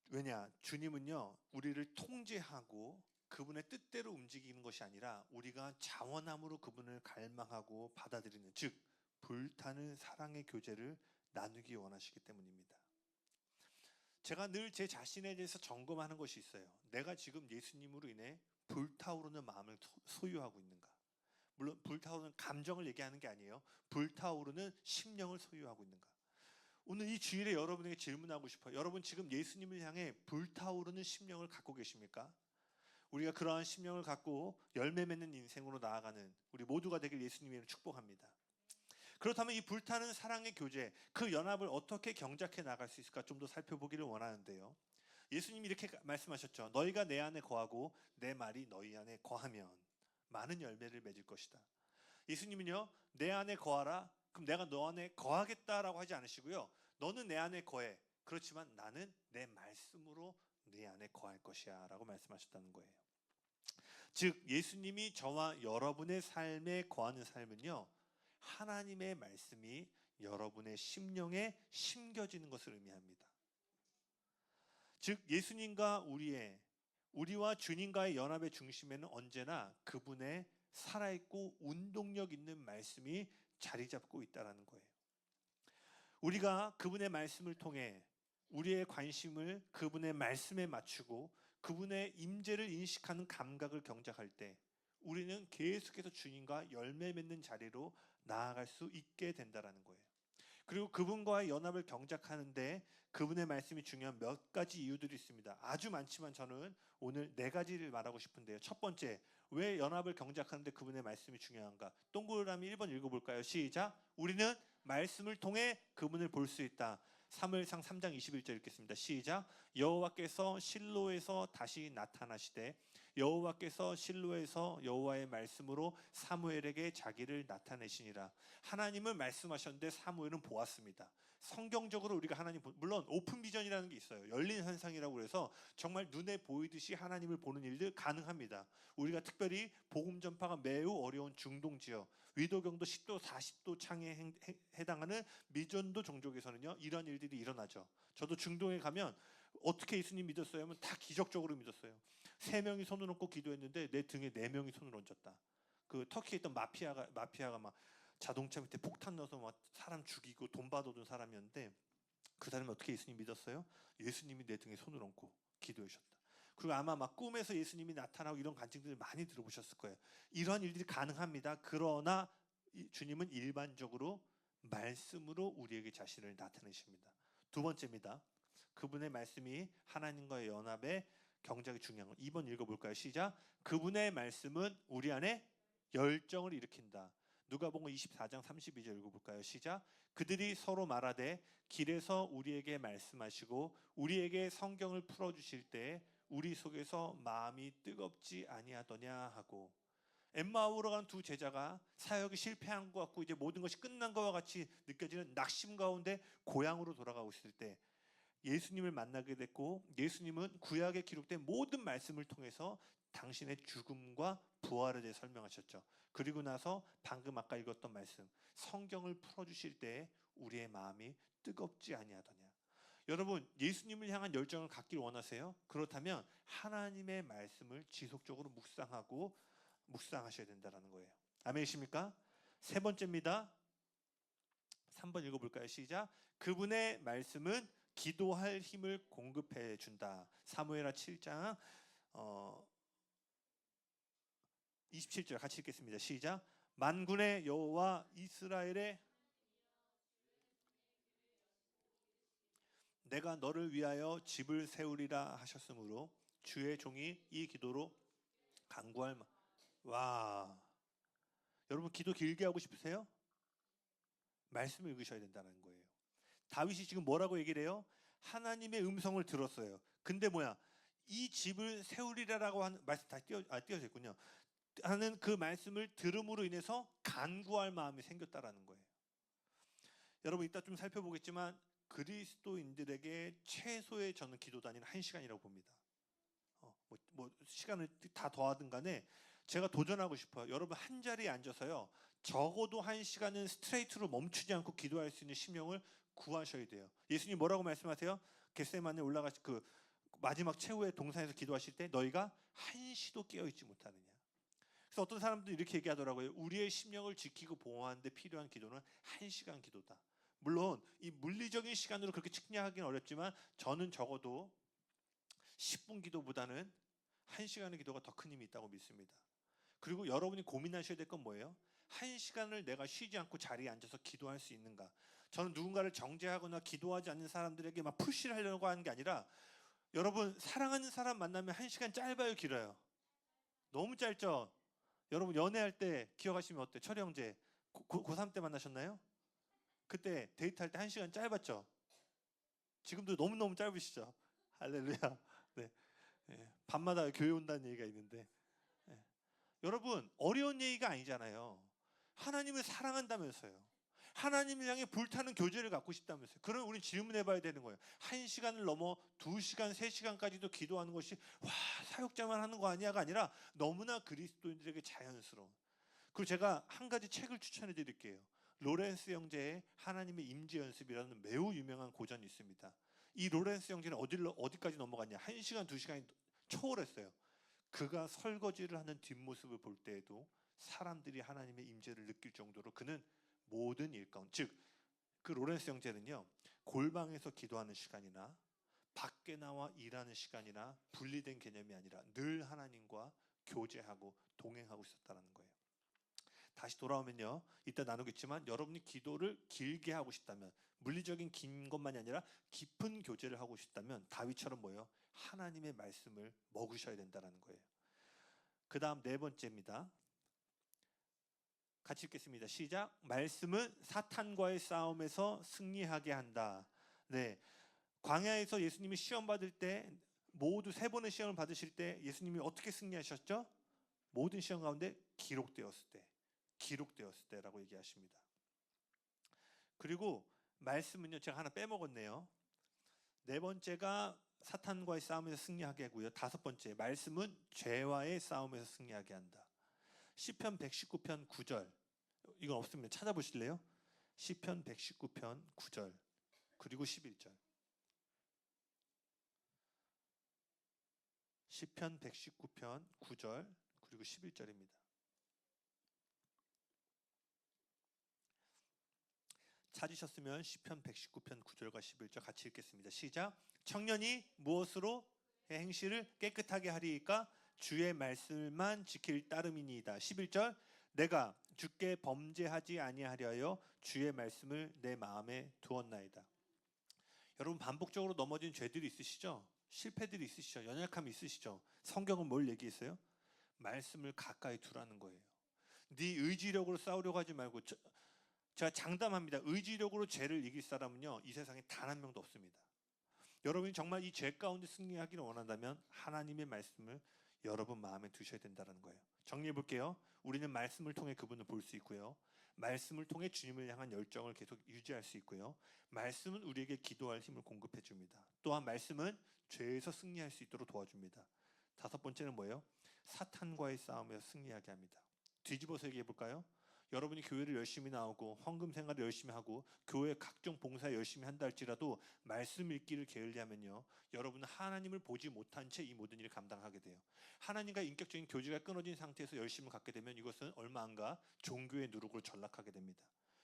왜냐? 주님은요, 우리를 통제하고 그분의 뜻대로 움직이는 것이 아니라 우리가 자원함으로 그분을 갈망하고 받아들이는, 즉 불타는 사랑의 교제를 나누기 원하시기 때문입니다. 제가 늘 제 자신에 대해서 점검하는 것이 있어요. 내가 지금 예수님으로 인해 불타오르는 마음을 소유하고 있는가? 물론 불타오르는 감정을 얘기하는 게 아니에요. 불타오르는 심령을 소유하고 있는가? 오늘 이 주일에 여러분에게 질문하고 싶어요. 여러분 지금 예수님을 향해 불타오르는 심령을 갖고 계십니까? 우리가 그러한 심령을 갖고 열매 맺는 인생으로 나아가는 우리 모두가 되길 예수님을 축복합니다. 그렇다면 이 불타는 사랑의 교제, 그 연합을 어떻게 경작해 나갈 수 있을까 좀 더 살펴보기를 원하는데요. 예수님이 이렇게 말씀하셨죠. 너희가 내 안에 거하고 내 말이 너희 안에 거하면 많은 열매를 맺을 것이다. 예수님은요, 내 안에 거하라. 그럼 내가 너 안에 거하겠다라고 하지 않으시고요. 너는 내 안에 거해. 그렇지만 나는 내 말씀으로 네 안에 거할 것이야 라고 말씀하셨다는 거예요. 즉 예수님이 저와 여러분의 삶에 거하는 삶은요, 하나님의 말씀이 여러분의 심령에 심겨지는 것을 의미합니다. 즉 예수님과 우리와 주님과의 연합의 중심에는 언제나 그분의 살아있고 운동력 있는 말씀이 자리 잡고 있다는 거예요. 우리가 그분의 말씀을 통해 우리의 관심을 그분의 말씀에 맞추고 그분의 임재를 인식하는 감각을 경작할 때 우리는 계속해서 주님과 열매 맺는 자리로 나아갈 수 있게 된다는 거예요. 그리고 그분과의 연합을 경작하는데 그분의 말씀이 중요한 몇 가지 이유들이 있습니다. 아주 많지만 저는 오늘 4가지를 말하고 싶은데요. 첫 번째, 왜 연합을 경작하는데 그분의 말씀이 중요한가? 동그라미 1번 읽어볼까요? 시작. 우리는 말씀을 통해 그분을 볼 수 있다. 사무엘상 3장 21절 읽겠습니다. 시작. 여호와께서 실로에서 다시 나타나시되 여호와께서 실로에서 여호와의 말씀으로 사무엘에게 자기를 나타내시니라. 하나님은 말씀하셨는데 사무엘은 보았습니다. 성경적으로 우리가 하나님, 물론 오픈 비전이라는 게 있어요. 열린 현상이라고 해서 정말 눈에 보이듯이 하나님을 보는 일들 가능합니다. 우리가 특별히 복음 전파가 매우 어려운 중동 지역, 위도경도 10도 40도 창에 해당하는 미전도 종족에서는요 이런 일들이 일어나죠. 저도 중동에 가면 어떻게 예수님 믿었어요 하면 다 기적적으로 믿었어요. 3명이 손을 얹고 기도했는데 내 등에 4명이 손을 얹었다. 그 터키에 있던 마피아가 막 자동차 밑에 폭탄 넣어서 막 사람 죽이고 돈 받아둔 사람이었는데 그 사람이 어떻게 예수님 믿었어요? 예수님이 내 등에 손을 얹고 기도해 주셨다. 그리고 아마 막 꿈에서 예수님이 나타나고 이런 간증들을 많이 들어보셨을 거예요. 이러한 일들이 가능합니다. 그러나 주님은 일반적으로 말씀으로 우리에게 자신을 나타내십니다. 두 번째입니다. 그분의 말씀이 하나님과의 연합의 경작이 중요한 거. 2번 읽어볼까요? 시작. 그분의 말씀은 우리 안에 열정을 일으킨다. 누가복음 24장 32절 읽어볼까요? 시작. 그들이 서로 말하되 길에서 우리에게 말씀하시고 우리에게 성경을 풀어주실 때 우리 속에서 마음이 뜨겁지 아니하더냐 하고. 엠마오로 간 두 제자가 사역이 실패한 것 같고 이제 모든 것이 끝난 것과 같이 느껴지는 낙심 가운데 고향으로 돌아가고 있을 때 예수님을 만나게 됐고 예수님은 구약에 기록된 모든 말씀을 통해서 당신의 죽음과 부활에 대해 설명하셨죠. 그리고 나서 방금 아까 읽었던 말씀 성경을 풀어주실 때 우리의 마음이 뜨겁지 아니하더냐. 여러분 예수님을 향한 열정을 갖기를 원하세요? 그렇다면 하나님의 말씀을 지속적으로 묵상하셔야 된다는 거예요. 아멘이십니까? 세 번째입니다. 3번 읽어볼까요? 시작. 그분의 말씀은 기도할 힘을 공급해 준다. 사무엘하 7장 27절 같이 읽겠습니다. 시작. 만군의 여호와 이스라엘의 내가 너를 위하여 집을 세우리라 하셨으므로 주의 종이 이 기도로 간구할 와, 여러분 기도 길게 하고 싶으세요? 말씀을 읽으셔야 된다는 거예요. 다윗이 지금 뭐라고 얘기를 해요? 하나님의 음성을 들었어요. 근데 뭐야? 이 집을 세우리라라고 하는 말씀 다 띄어져 있군요. 하는 그 말씀을 들음으로 인해서 간구할 마음이 생겼다라는 거예요. 여러분 이따 좀 살펴보겠지만 그리스도인들에게 최소의 저는 기도단위는 1시간이라고 봅니다. 시간을 다 더하든 간에 제가 도전하고 싶어요. 여러분 한 자리에 앉아서요. 적어도 1시간은 스트레이트로 멈추지 않고 기도할 수 있는 심령을 구하셔야 돼요. 예수님 뭐라고 말씀하세요? 겟세마네 올라가시 그 마지막 최후의 동산에서 기도하실 때 너희가 한시도 깨어있지 못하느냐. 그래서 어떤 사람들이 이렇게 얘기하더라고요. 우리의 심령을 지키고 보호하는 데 필요한 기도는 1시간 기도다. 물론 이 물리적인 시간으로 그렇게 측량하기는 어렵지만 저는 적어도 10분 기도보다는 1시간의 기도가 더 큰 힘이 있다고 믿습니다. 그리고 여러분이 고민하셔야 될 건 뭐예요? 1시간을 내가 쉬지 않고 자리에 앉아서 기도할 수 있는가? 저는 누군가를 정죄하거나 기도하지 않는 사람들에게 막 푸시를 하려고 하는 게 아니라 여러분 사랑하는 사람 만나면 1시간 짧아요, 길어요? 너무 짧죠? 여러분 연애할 때 기억하시면 어때요? 철이 형제 고3 때 만나셨나요? 그때 데이트할 때 1시간 짧았죠? 지금도 너무너무 짧으시죠? 할렐루야. 네. 밤마다 교회 온다는 얘기가 있는데 여러분 어려운 얘기가 아니잖아요. 하나님을 사랑한다면서요. 하나님을 향해 불타는 교제를 갖고 싶다면서요. 그럼 우리는 질문해봐야 되는 거예요. 1시간을 넘어 2시간, 3시간까지도 기도하는 것이 와 사역자만 하는 거 아니야가 아니라 너무나 그리스도인들에게 자연스러운. 그리고 제가 한 가지 책을 추천해 드릴게요. 로렌스 형제의 하나님의 임재 연습이라는 매우 유명한 고전이 있습니다. 이 로렌스 형제는 어디까지 넘어갔냐? 1시간, 2시간이 초월했어요. 그가 설거지를 하는 뒷모습을 볼 때에도 사람들이 하나님의 임재를 느낄 정도로 그는 모든 일 가운데, 즉 그 로렌스 형제는요 골방에서 기도하는 시간이나 밖에 나와 일하는 시간이나 분리된 개념이 아니라 늘 하나님과 교제하고 동행하고 있었다는 거예요. 다시 돌아오면요 이따 나누겠지만 여러분이 기도를 길게 하고 싶다면 물리적인 긴 것만이 아니라 깊은 교제를 하고 싶다면 다윗처럼 뭐예요? 하나님의 말씀을 먹으셔야 된다는 거예요. 그 다음 네 번째입니다. 같이 읽겠습니다. 시작. 말씀은 사탄과의 싸움에서 승리하게 한다. 네, 광야에서 예수님이 시험 받을 때 모두 3번의 시험을 받으실 때 예수님이 어떻게 승리하셨죠? 모든 시험 가운데 기록되었을 때라고 얘기하십니다. 그리고 말씀은요 제가 하나 빼먹었네요. 네 번째가 사탄과의 싸움에서 승리하게 하고요. 5번째 말씀은 죄와의 싸움에서 승리하게 한다. 시편 119편 9절 이건 없으면 찾아보실래요? 시편 119편 9절 그리고 11절. 시편 119편 9절 그리고 11절입니다. 찾으셨으면 시편 119편 9절과 11절 같이 읽겠습니다. 시작. 청년이 무엇으로 행실을 깨끗하게 하리이까? 주의 말씀만 지킬 따름이니이다. 11절. 내가 주께 범죄하지 아니하려여 주의 말씀을 내 마음에 두었나이다. 여러분 반복적으로 넘어진 죄들이 있으시죠? 실패들이 있으시죠? 연약함이 있으시죠? 성경은 뭘 얘기했어요? 말씀을 가까이 두라는 거예요. 네 의지력으로 싸우려고 하지 말고 제가 장담합니다. 의지력으로 죄를 이길 사람은요 이 세상에 단 한 명도 없습니다. 여러분이 정말 이 죄 가운데 승리하기를 원한다면 하나님의 말씀을 여러분 마음에 두셔야 된다는 거예요. 정리해 볼게요. 우리는 말씀을 통해 그분을 볼 수 있고요. 말씀을 통해 주님을 향한 열정을 계속 유지할 수 있고요. 말씀은 우리에게 기도할 힘을 공급해 줍니다. 또한 말씀은 죄에서 승리할 수 있도록 도와줍니다. 5번째는 뭐예요? 사탄과의 싸움에서 승리하게 합니다. 뒤집어서 얘기해 볼까요? 여러분이 교회를 열심히 나오고 헌금 생활을 열심히 하고 교회 각종 봉사 열심히 한다 할지라도 말씀 읽기를 게을리하면요, 여러분은 하나님을 보지 못한 채 이 모든 일을 감당하게 돼요. 하나님과 인격적인 교제가 끊어진 상태에서 열심을 갖게 되면 이것은 얼마 안 가 종교의 누룩으로 전락하게 됩니다.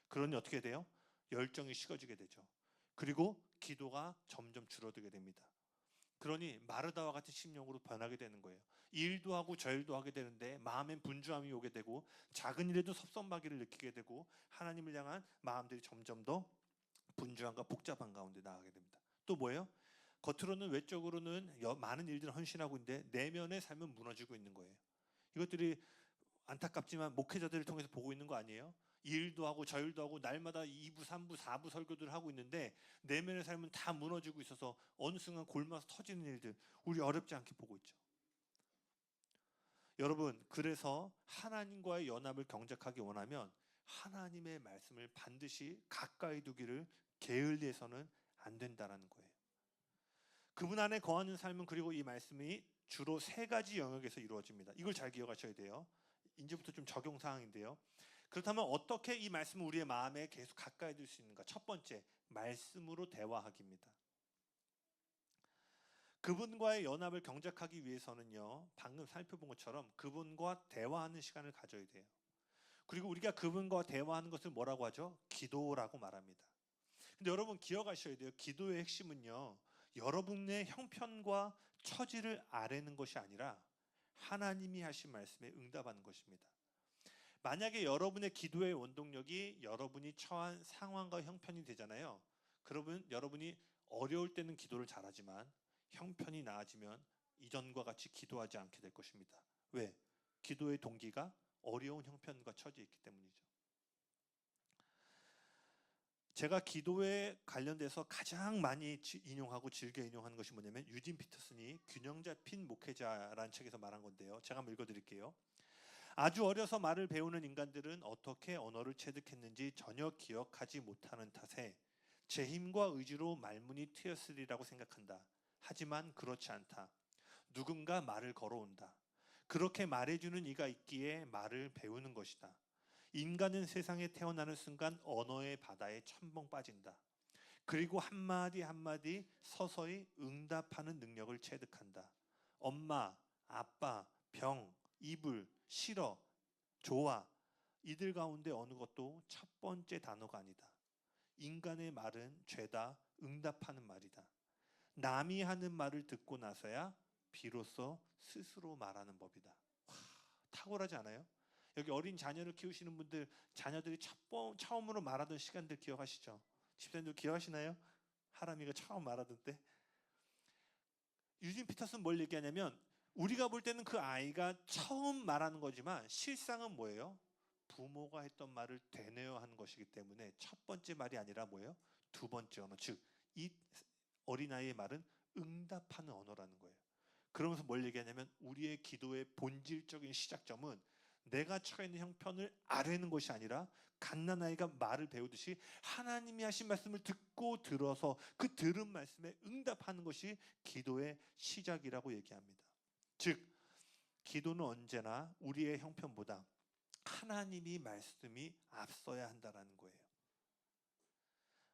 그러니 어떻게 돼요? 열정이 식어지게 되죠. 그리고 기도가 점점 줄어들게 됩니다. 그러니 마르다와 같은 심령으로 변하게 되는 거예요. 이 일도 하고 저 일도 하게 되는데 마음엔 분주함이 오게 되고 작은 일에도 섭섭하기를 느끼게 되고 하나님을 향한 마음들이 점점 더 분주함과 복잡한 가운데 나가게 됩니다. 또 뭐예요? 겉으로는 외적으로는 많은 일들을 헌신하고 있는데 내면의 삶은 무너지고 있는 거예요. 이것들이 안타깝지만 목회자들을 통해서 보고 있는 거 아니에요? 이 일도 하고 저 일도 하고 날마다 2부, 3부, 4부 설교들을 하고 있는데 내면의 삶은 다 무너지고 있어서 어느 순간 골마서 터지는 일들 우리 어렵지 않게 보고 있죠. 여러분, 그래서 하나님과의 연합을 경작하기 원하면 하나님의 말씀을 반드시 가까이 두기를 게을리해서는 안 된다는 거예요. 그분 안에 거하는 삶은, 그리고 이 말씀이 주로 세 가지 영역에서 이루어집니다. 이걸 잘 기억하셔야 돼요. 이제부터 좀 적용 사항인데요. 그렇다면 어떻게 이 말씀을 우리의 마음에 계속 가까이 둘 수 있는가? 첫 번째, 말씀으로 대화하기입니다. 그분과의 연합을 경작하기 위해서는요, 방금 살펴본 것처럼 그분과 대화하는 시간을 가져야 돼요. 그리고 우리가 그분과 대화하는 것을 뭐라고 하죠? 기도라고 말합니다. 근데 여러분 기억하셔야 돼요. 기도의 핵심은요, 여러분의 형편과 처지를 아뢰는 것이 아니라 하나님이 하신 말씀에 응답하는 것입니다. 만약에 여러분의 기도의 원동력이 여러분이 처한 상황과 형편이 되잖아요. 그러면 여러분이 어려울 때는 기도를 잘하지만 형편이 나아지면 이전과 같이 기도하지 않게 될 것입니다. 왜? 기도의 동기가 어려운 형편과 처지에 있기 때문이죠. 제가 기도에 관련돼서 가장 많이 인용하고 즐겨 인용하는 것이 뭐냐면 유진 피터슨이 균형 잡힌 목회자라는 책에서 말한 건데요. 제가 한번 읽어드릴게요. 아주 어려서 말을 배우는 인간들은 어떻게 언어를 체득했는지 전혀 기억하지 못하는 탓에 제 힘과 의지로 말문이 트였으리라고 생각한다. 하지만 그렇지 않다. 누군가 말을 걸어온다. 그렇게 말해주는 이가 있기에 말을 배우는 것이다. 인간은 세상에 태어나는 순간 언어의 바다에 첨벙 빠진다. 그리고 한마디 한마디 서서히 응답하는 능력을 체득한다. 엄마, 아빠, 병, 이불, 싫어, 좋아, 이들 가운데 어느 것도 첫 번째 단어가 아니다. 인간의 말은 죄다 응답하는 말이다. 남이 하는 말을 듣고 나서야 비로소 스스로 말하는 법이다. 와, 탁월하지 않아요? 여기 어린 자녀를 키우시는 분들, 자녀들이 처음으로 말하던 시간들 기억하시죠? 집사님들 기억하시나요? 하람이가 처음 말하던 때. 유진 피터슨 뭘 얘기하냐면 우리가 볼 때는 그 아이가 처음 말하는 거지만 실상은 뭐예요? 부모가 했던 말을 되뇌어 하는 것이기 때문에 첫 번째 말이 아니라 뭐예요? 두 번째 언어, 즉 이 어린아이의 말은 응답하는 언어라는 거예요. 그러면서 뭘 얘기하냐면 우리의 기도의 본질적인 시작점은 내가 처해 있는 형편을 아뢰는 것이 아니라 갓난아이가 말을 배우듯이 하나님이 하신 말씀을 듣고 들어서 그 들은 말씀에 응답하는 것이 기도의 시작이라고 얘기합니다. 즉 기도는 언제나 우리의 형편보다 하나님이 말씀이 앞서야 한다는 거예요.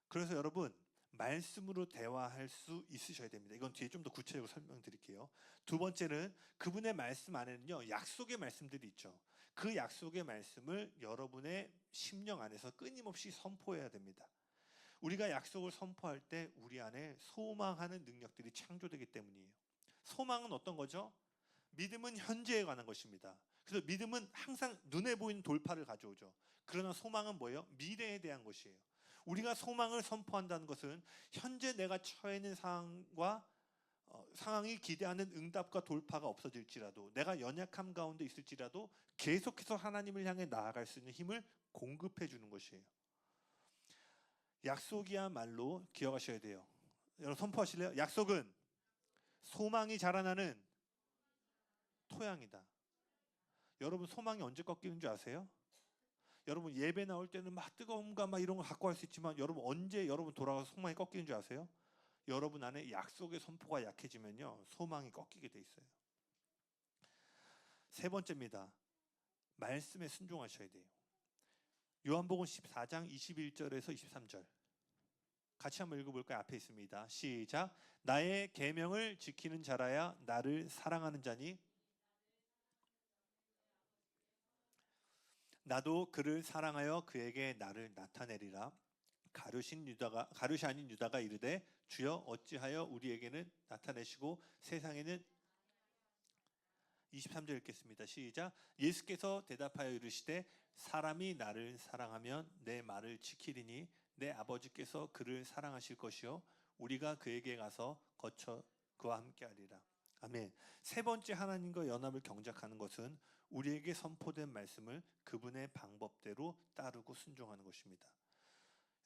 그래서 여러분 말씀으로 대화할 수 있으셔야 됩니다. 이건 뒤에 좀 더 구체적으로 설명드릴게요. 두 번째는 그분의 말씀 안에는요, 약속의 말씀들이 있죠. 그 약속의 말씀을 여러분의 심령 안에서 끊임없이 선포해야 됩니다. 우리가 약속을 선포할 때 우리 안에 소망하는 능력들이 창조되기 때문이에요. 소망은 어떤 거죠? 믿음은 현재에 관한 것입니다. 그래서 믿음은 항상 눈에 보이는 돌파를 가져오죠. 그러나 소망은 뭐예요? 미래에 대한 것이에요. 우리가 소망을 선포한다는 것은 현재 내가 처해 있는 상황이 기대하는 응답과 돌파가 없어질지라도 내가 연약함 가운데 있을지라도 계속해서 하나님을 향해 나아갈 수 있는 힘을 공급해 주는 것이에요. 약속이야말로 기억하셔야 돼요. 여러분 선포하실래요? 약속은 소망이 자라나는 토양이다. 여러분 소망이 언제 꺾이는 줄 아세요? 여러분 예배 나올 때는 막 뜨거움과 막 이런 거 갖고 할 수 있지만 여러분 언제 여러분 돌아가서 소망이 꺾이는 줄 아세요? 여러분 안에 약속의 선포가 약해지면요 소망이 꺾이게 돼 있어요. 세 번째입니다. 말씀에 순종하셔야 돼요. 요한복음 14장 21절에서 23절 같이 한번 읽어볼까요? 앞에 있습니다. 시작. 나의 계명을 지키는 자라야 나를 사랑하는 자니 나도 그를 사랑하여 그에게 나를 나타내리라. 가룟이 아닌 유다가 이르되 주여 어찌하여 우리에게는 나타내시고 세상에는 23절 읽겠습니다. 시작. 예수께서 대답하여 이르시되 사람이 나를 사랑하면 내 말을 지키리니 내 아버지께서 그를 사랑하실 것이요 우리가 그에게 가서 거쳐 그와 함께하리라. 아멘. 세 번째 하나님과 연합을 경작하는 것은 우리에게 선포된 말씀을 그분의 방법대로 따르고 순종하는 것입니다.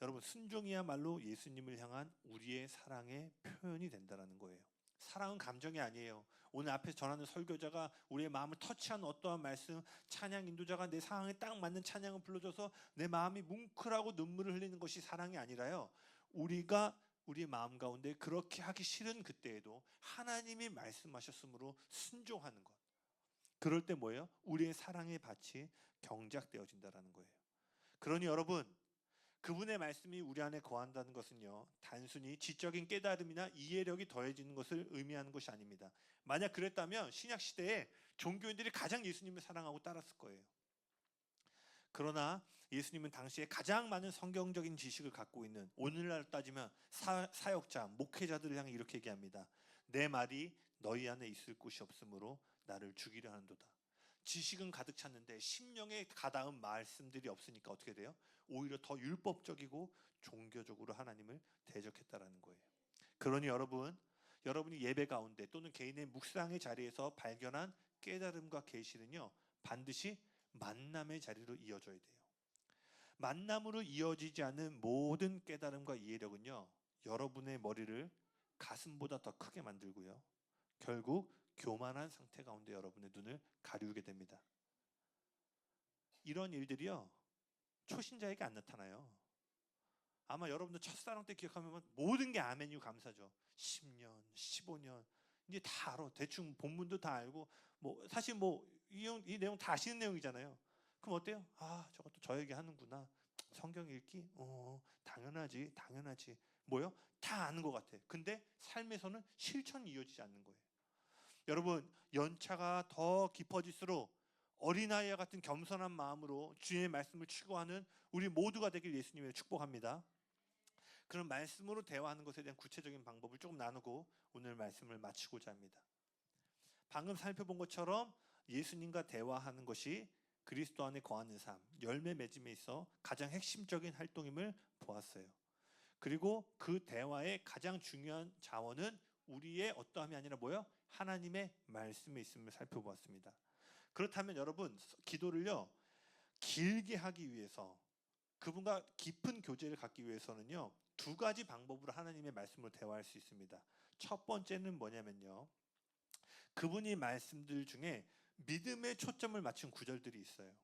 여러분, 순종이야말로 예수님을 향한 우리의 사랑의 표현이 된다는 거예요. 사랑은 감정이 아니에요. 오늘 앞에서 전하는 설교자가 우리의 마음을 터치한 어떠한 말씀, 찬양 인도자가 내 상황에 딱 맞는 찬양을 불러줘서 내 마음이 뭉클하고 눈물을 흘리는 것이 사랑이 아니라요, 우리가 우리의 마음 가운데 그렇게 하기 싫은 그때에도 하나님이 말씀하셨으므로 순종하는 것. 그럴 때 뭐예요? 우리의 사랑의 밭이 경작되어진다는 거예요. 그러니 여러분, 그분의 말씀이 우리 안에 거한다는 것은요, 단순히 지적인 깨달음이나 이해력이 더해지는 것을 의미하는 것이 아닙니다. 만약 그랬다면 신약 시대에 종교인들이 가장 예수님을 사랑하고 따랐을 거예요. 그러나 예수님은 당시에 가장 많은 성경적인 지식을 갖고 있는, 오늘날 따지면 사역자, 목회자들을 향해 이렇게 얘기합니다. 내 말이 너희 안에 있을 곳이 없으므로 나를 죽이려 하는도다. 지식은 가득 찼는데 심령에 가닿은 말씀들이 없으니까 어떻게 돼요? 오히려 더 율법적이고 종교적으로 하나님을 대적했다라는 거예요. 그러니 여러분이 예배 가운데 또는 개인의 묵상의 자리에서 발견한 깨달음과 계시는요, 반드시 만남의 자리로 이어져야 돼요. 만남으로 이어지지 않는 모든 깨달음과 이해력은요, 여러분의 머리를 가슴보다 더 크게 만들고요, 결국 교만한 상태 가운데 여러분의 눈을 가리우게 됩니다. 이런 일들이요, 초신자에게 안 나타나요. 아마 여러분들 첫사랑 때 기억하면 모든 게 아멘이고 감사죠. 10년, 15년 이제 다 알아. 대충 본문도 다 알고, 사실 이 내용 다 아시는 내용이잖아요. 그럼 어때요? 아, 저것도 저 얘기 하는구나. 성경 읽기? 당연하지. 뭐요? 다 아는 것 같아. 근데 삶에서는 실천이 이어지지 않는 거예요. 여러분, 연차가 더 깊어질수록 어린아이와 같은 겸손한 마음으로 주의 말씀을 추구하는 우리 모두가 되길 예수님의 축복합니다. 그런 말씀으로 대화하는 것에 대한 구체적인 방법을 조금 나누고 오늘 말씀을 마치고자 합니다. 방금 살펴본 것처럼 예수님과 대화하는 것이 그리스도 안에 거하는 삶, 열매 맺음에 있어 가장 핵심적인 활동임을 보았어요. 그리고 그 대화의 가장 중요한 자원은 우리의 어떠함이 아니라 뭐예요? 하나님의 말씀에 있음을 살펴보았습니다. 그렇다면 여러분, 기도를요, 길게 하기 위해서, 그분과 깊은 교제를 갖기 위해서는요, 두 가지 방법으로 하나님의 말씀으로 대화할 수 있습니다. 첫 번째는 뭐냐면요, 그분이 말씀들 중에 믿음의 초점을 맞춘 구절들이 있어요.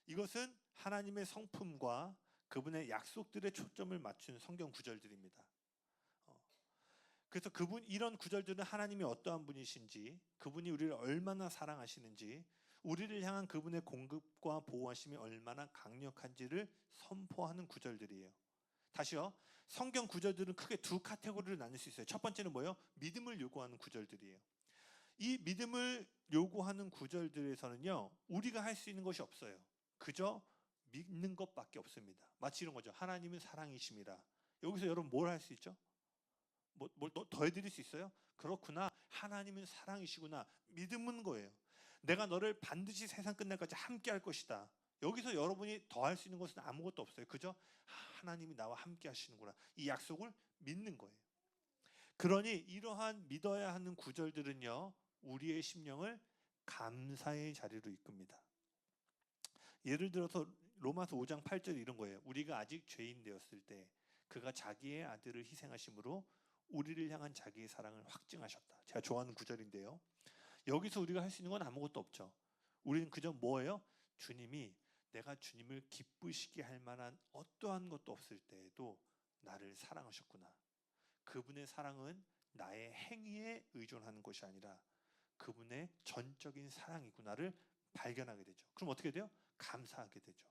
이것은 하나님의 성품과 그분의 약속들의 초점을 맞춘 성경 구절들입니다. 그래서 이런 구절들은 하나님이 어떠한 분이신지, 그분이 우리를 얼마나 사랑하시는지, 우리를 향한 그분의 공급과 보호하심이 얼마나 강력한지를 선포하는 구절들이에요. 다시요, 성경 구절들은 크게 두 카테고리로 나눌 수 있어요. 첫 번째는 뭐예요? 믿음을 요구하는 구절들이에요. 이 믿음을 요구하는 구절들에서는요, 우리가 할 수 있는 것이 없어요. 그저 믿는 것밖에 없습니다. 마치 이런 거죠. 하나님은 사랑이심이라. 여기서 여러분 뭘 할 수 있죠? 뭘 더 해드릴 수 있어요? 그렇구나, 하나님은 사랑이시구나, 믿음은 거예요. 내가 너를 반드시 세상 끝날까지 함께 할 것이다. 여기서 여러분이 더 할 수 있는 것은 아무것도 없어요. 그죠? 하나님이 나와 함께 하시는구나, 이 약속을 믿는 거예요. 그러니 이러한 믿어야 하는 구절들은요, 우리의 심령을 감사의 자리로 이끕니다. 예를 들어서 로마서 5장 8절 이런 거예요. 우리가 아직 죄인 되었을 때 그가 자기의 아들을 희생하심으로 우리를 향한 자기의 사랑을 확증하셨다. 제가 좋아하는 구절인데요, 여기서 우리가 할 수 있는 건 아무것도 없죠. 우리는 그저 뭐예요? 주님이, 내가 주님을 기쁘시게 할 만한 어떠한 것도 없을 때에도 나를 사랑하셨구나, 그분의 사랑은 나의 행위에 의존하는 것이 아니라 그분의 전적인 사랑이구나를 발견하게 되죠. 그럼 어떻게 돼요? 감사하게 되죠.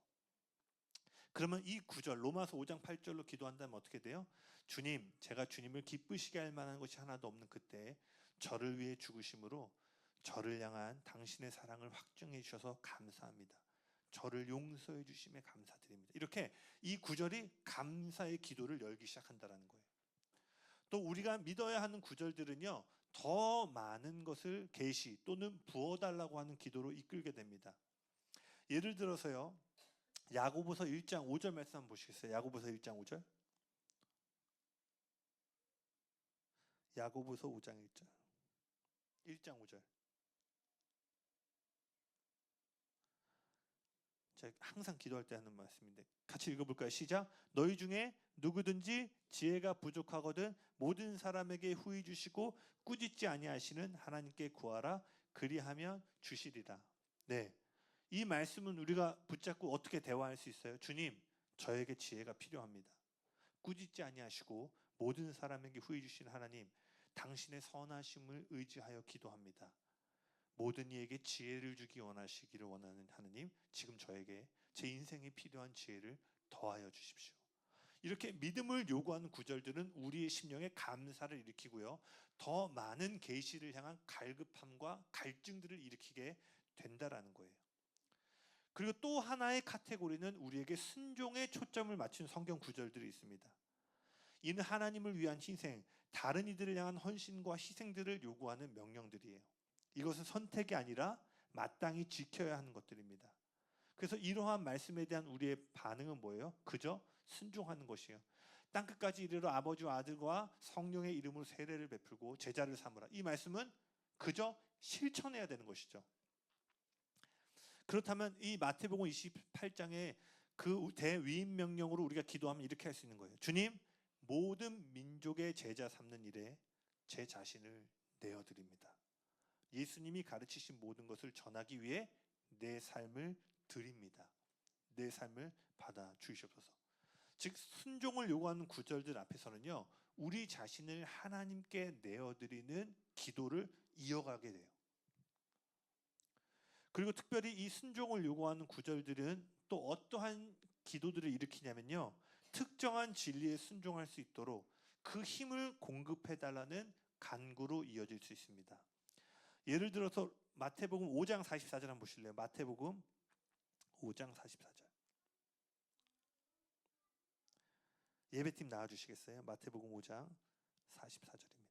그러면 이 구절 로마서 5장 8절로 기도한다면 어떻게 돼요? 주님, 제가 주님을 기쁘시게 할 만한 것이 하나도 없는 그때 저를 위해 죽으심으로 저를 향한 당신의 사랑을 확증해 주셔서 감사합니다. 저를 용서해 주심에 감사드립니다. 이렇게 이 구절이 감사의 기도를 열기 시작한다는 거예요. 또 우리가 믿어야 하는 구절들은요, 더 많은 것을 계시 또는 부어달라고 하는 기도로 이끌게 됩니다. 예를 들어서요, 야고보서 1장 5절 말씀 한번 보시겠어요? 야고보서 1장 5절. 야고보서 5장 1절. 1장 5절. 제가 항상 기도할 때 하는 말씀인데 같이 읽어볼까요? 시작. 너희 중에 누구든지 지혜가 부족하거든 모든 사람에게 후히 주시고 꾸짖지 아니하시는 하나님께 구하라. 그리하면 주시리라. 네, 이 말씀은 우리가 붙잡고 어떻게 대화할 수 있어요? 주님, 저에게 지혜가 필요합니다. 꾸짖지 아니하시고 모든 사람에게 후히 주신 하나님, 당신의 선하심을 의지하여 기도합니다. 모든 이에게 지혜를 주기 원하시기를 원하는 하나님, 지금 저에게 제 인생에 필요한 지혜를 더하여 주십시오. 이렇게 믿음을 요구하는 구절들은 우리의 심령에 감사를 일으키고요, 더 많은 계시를 향한 갈급함과 갈증들을 일으키게 된다라는 거예요. 그리고 또 하나의 카테고리는 우리에게 순종에 초점을 맞춘 성경 구절들이 있습니다. 이는 하나님을 위한 희생, 다른 이들을 향한 헌신과 희생들을 요구하는 명령들이에요. 이것은 선택이 아니라 마땅히 지켜야 하는 것들입니다. 그래서 이러한 말씀에 대한 우리의 반응은 뭐예요? 그저 순종하는 것이에요. 땅끝까지 이르러 아버지와 아들과 성령의 이름으로 세례를 베풀고 제자를 삼으라. 이 말씀은 그저 실천해야 되는 것이죠. 그렇다면 이 마태복음 28장에 그 대위임 명령으로 우리가 기도하면 이렇게 할 수 있는 거예요. 주님, 모든 민족의 제자 삼는 일에 제 자신을 내어드립니다. 예수님이 가르치신 모든 것을 전하기 위해 내 삶을 드립니다. 내 삶을 받아 주시옵소서. 즉 순종을 요구하는 구절들 앞에서는요, 우리 자신을 하나님께 내어드리는 기도를 이어가게 돼요. 그리고 특별히 이 순종을 요구하는 구절들은 또 어떠한 기도들을 일으키냐면요, 특정한 진리에 순종할 수 있도록 그 힘을 공급해달라는 간구로 이어질 수 있습니다. 예를 들어서 마태복음 5장 44절 한번 보실래요? 마태복음 5장 44절. 예배팀 나와주시겠어요? 마태복음 5장 44절입니다.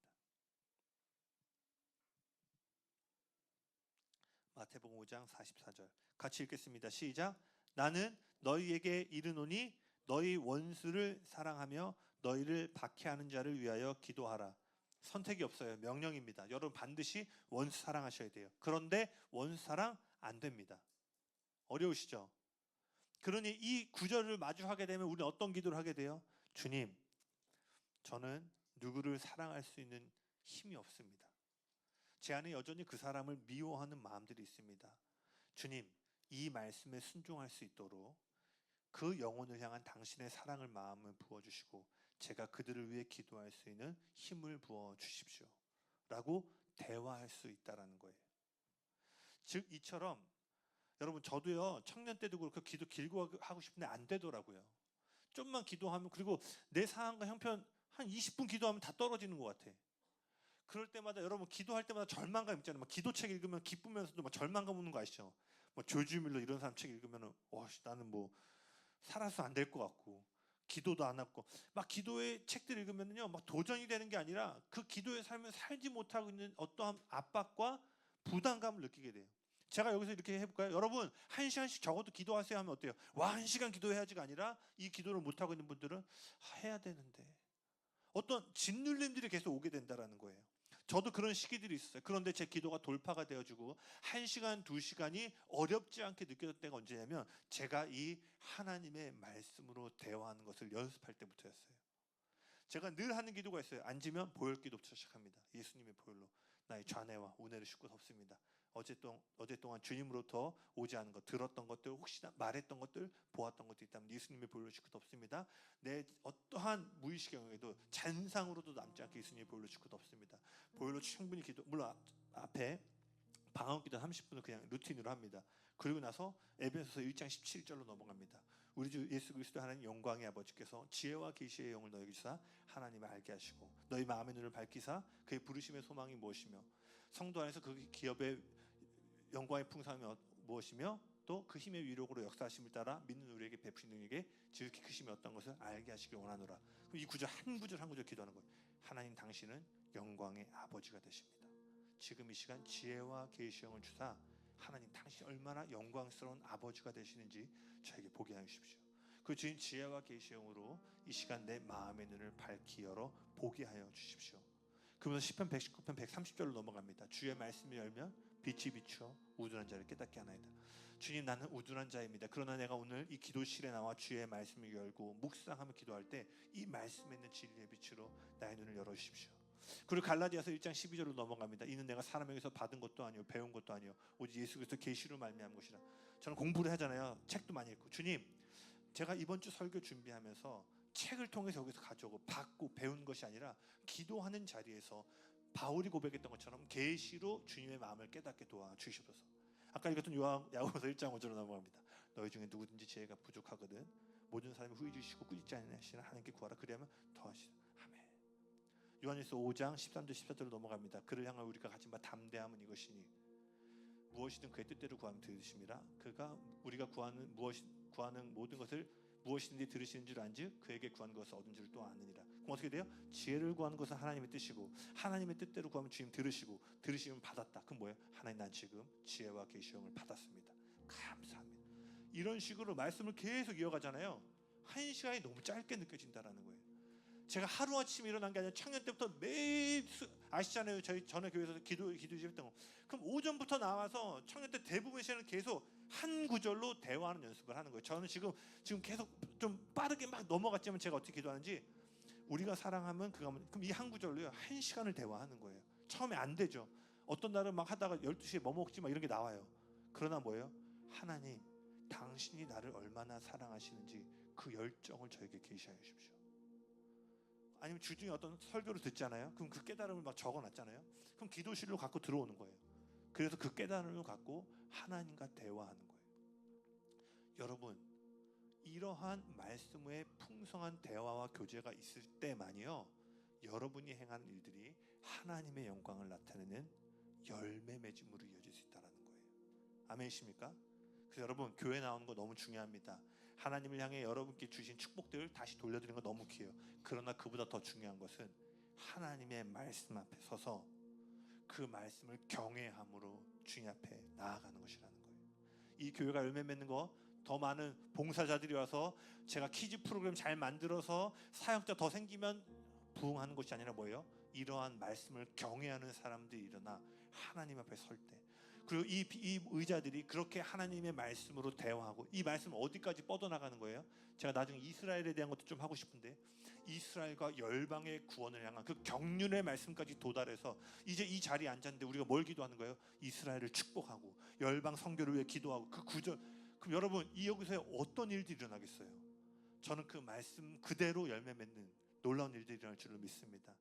마태복음 5장 44절 같이 읽겠습니다. 시작. 나는 너희에게 이르노니 너희 원수를 사랑하며 너희를 박해하는 자를 위하여 기도하라. 선택이 없어요. 명령입니다. 여러분 반드시 원수 사랑하셔야 돼요. 그런데 원수 사랑 안 됩니다. 어려우시죠? 그러니 이 구절을 마주하게 되면 우리는 어떤 기도를 하게 돼요? 주님, 저는 누구를 사랑할 수 있는 힘이 없습니다. 제 안에 여전히 그 사람을 미워하는 마음들이 있습니다. 주님, 이 말씀에 순종할 수 있도록 그 영혼을 향한 당신의 사랑을 마음을 부어주시고 제가 그들을 위해 기도할 수 있는 힘을 부어주십시오 라고 대화할 수 있다는 거예요. 즉 이처럼 여러분, 저도요 청년 때도 그렇고 기도 길고 하고 싶은데 안 되더라고요. 좀만 기도하면, 그리고 내 상황과 형편 한 20분 기도하면 다 떨어지는 것 같아. 그럴 때마다 여러분 기도할 때마다 절망감 있잖아요. 막 기도책 읽으면 기쁘면서도 막 절망감 오는 거 아시죠? 뭐 조지 밀러 이런 사람 책 읽으면은 나는 뭐 살아서 안 될 것 같고 기도도 안 하고 막 기도의 책들 읽으면요 막 도전이 되는 게 아니라 그 기도의 삶을 살지 못하고 있는 어떠한 압박과 부담감을 느끼게 돼요. 제가 여기서 이렇게 해볼까요? 여러분 1시간씩 적어도 기도하세요 하면 어때요? 와 1시간 기도해야지가 아니라 이 기도를 못하고 있는 분들은 해야 되는데 어떤 짓눌림들이 계속 오게 된다는 거예요. 저도 그런 시기들이 있었어요. 그런데 제 기도가 돌파가 되어지고 1시간, 2시간이 어렵지 않게 느껴졌을 때가 언제냐면 제가 이 하나님의 말씀으로 대화하는 것을 연습할 때부터였어요. 제가 늘 하는 기도가 있어요. 앉으면 보혈 기도부터 시작합니다. 예수님의 보혈로 나의 좌뇌와 우뇌를 씻고 덮습니다. 어제 동안 주님으로부터 오지 않은 것, 들었던 것들, 혹시나 말했던 것들, 보았던 것도 있다면 예수님의 보혈로 씻고 덮습니다. 내 어떠한 무의식의 경우에도 잔상으로도 남지 않게 예수님의 보혈로 씻고 덮습니다. 보혈로 충분히 기도, 물론 앞에 방언 기도 30분을 그냥 루틴으로 합니다. 그리고 나서 에베소서 1장 17절로 넘어갑니다. 우리 주 예수 그리스도 하나님 영광의 아버지께서 지혜와 계시의 영을 너에게 주사 하나님을 알게 하시고 너희 마음의 눈을 밝히사 그의 부르심의 소망이 무엇이며 성도 안에서 그 기업의 영광의 풍성함이 무엇이며 또 그 힘의 위력으로 역사하심을 따라 믿는 우리에게 베푸신 능력에 지극히 크심이 어떤 것을 알게 하시길 원하노라. 이 구절 한 구절 한 구절 기도하는 거예요. 하나님 당신은 영광의 아버지가 되십니다. 지금 이 시간 지혜와 계시의 영을 주사 하나님 당신이 얼마나 영광스러운 아버지가 되시는지 저에게 보게 하여 주십시오. 그 주인 지혜와 계시의 영으로 이 시간 내 마음의 눈을 밝히 열어 보게 하여 주십시오. 그러면서 시편 119편 130절로 넘어갑니다. 주의 말씀을 열면 빛이 비추어 우둔한 자를 깨닫게 하나이다. 주님, 나는 우둔한 자입니다. 그러나 내가 오늘 이 기도실에 나와 주의 말씀을 열고 묵상하며 기도할 때 이 말씀에 있는 진리의 빛으로 나의 눈을 열어주십시오. 그리고 갈라디아서 1장 12절로 넘어갑니다. 이는 내가 사람에게서 받은 것도 아니요 배운 것도 아니요 오직 예수 그리스도 계시로 말미암은 것이라. 저는 공부를 하잖아요. 책도 많이 읽고. 주님, 제가 이번 주 설교 준비하면서 책을 통해서 여기서 가져오고 받고 배운 것이 아니라 기도하는 자리에서 바울이 고백했던 것처럼 계시로 주님의 마음을 깨닫게 도와주시옵소서. 아까 읽었던 야고보서 1장 5절로 넘어갑니다. 너희 중에 누구든지 지혜가 부족하거든 모든 사람이 후히 주시고 꾸짖지 않으시는 하나님께 구하라 그리하면 더하시리라. 아멘. 요한일서 5장 13절 14절로 넘어갑니다. 그를 향하여 우리가 가진 바 담대함은 이것이니 무엇이든 그의 뜻대로 구하면 들으심이라. 그가 우리가 구하는 모든 것을 무엇이든지 들으시는 줄 안즉 그에게 구하는 것을 얻은 줄 또 아느니라. 그럼 어떻게 돼요? 지혜를 구하는 것은 하나님의 뜻이고 하나님의 뜻대로 구하면 주님 들으시고 들으시면 받았다. 그럼 뭐예요? 하나님, 난 지금 지혜와 계시의 영을 받았습니다. 감사합니다. 이런 식으로 말씀을 계속 이어가잖아요. 한 시간이 너무 짧게 느껴진다라는 거예요. 제가 하루아침에 일어난 게 아니라 청년 때부터 매일 아시잖아요. 저희 전에 교회에서 기도 했던 거. 그럼 오전부터 나와서 청년 때 대부분의 시간은 계속 한 구절로 대화하는 연습을 하는 거예요. 저는 지금 계속 좀 빠르게 막 넘어갔지만 제가 어떻게 기도하는지 우리가 사랑하면 그럼 이 한 구절로요. 한 시간을 대화하는 거예요. 처음에 안 되죠. 어떤 날은 막 하다가 12시에 뭐 먹지 막 이런 게 나와요. 그러나 뭐예요? 하나님, 당신이 나를 얼마나 사랑하시는지 그 열정을 저에게 계시하여 주십시오. 아니면 주중에 어떤 설교를 듣잖아요. 그럼 그 깨달음을 막 적어놨잖아요. 그럼 기도실로 갖고 들어오는 거예요. 그래서 그 깨달음을 갖고 하나님과 대화하는 거예요. 여러분, 이러한 말씀의 풍성한 대화와 교제가 있을 때만이요 여러분이 행하는 일들이 하나님의 영광을 나타내는 열매 맺음으로 이어질 수 있다는 거예요. 아멘이십니까? 그래서 여러분, 교회 나오는 거 너무 중요합니다. 하나님을 향해 여러분께 주신 축복들을 다시 돌려드리는 거 너무 귀해요. 그러나 그보다 더 중요한 것은 하나님의 말씀 앞에 서서 그 말씀을 경외함으로 주님 앞에 나아가는 것이라는 거예요. 이 교회가 열매 맺는 거, 더 많은 봉사자들이 와서 제가 키즈 프로그램 잘 만들어서 사역자 더 생기면 부흥하는 것이 아니라 뭐예요? 이러한 말씀을 경외하는 사람들이 일어나 하나님 앞에 설 때, 그리고 이 의자들이 그렇게 하나님의 말씀으로 대화하고 이 말씀은 어디까지 뻗어나가는 거예요? 제가 나중에 이스라엘에 대한 것도 좀 하고 싶은데 이스라엘과 열방의 구원을 향한 그 경륜의 말씀까지 도달해서 이제 이 자리에 앉았는데 우리가 뭘 기도하는 거예요? 이스라엘을 축복하고 열방 선교를 위해 기도하고 그 구절. 그럼 여러분, 이 여기서 어떤 일들이 일어나겠어요? 저는 그 말씀 그대로 열매 맺는 놀라운 일들이 일어날 줄로 믿습니다.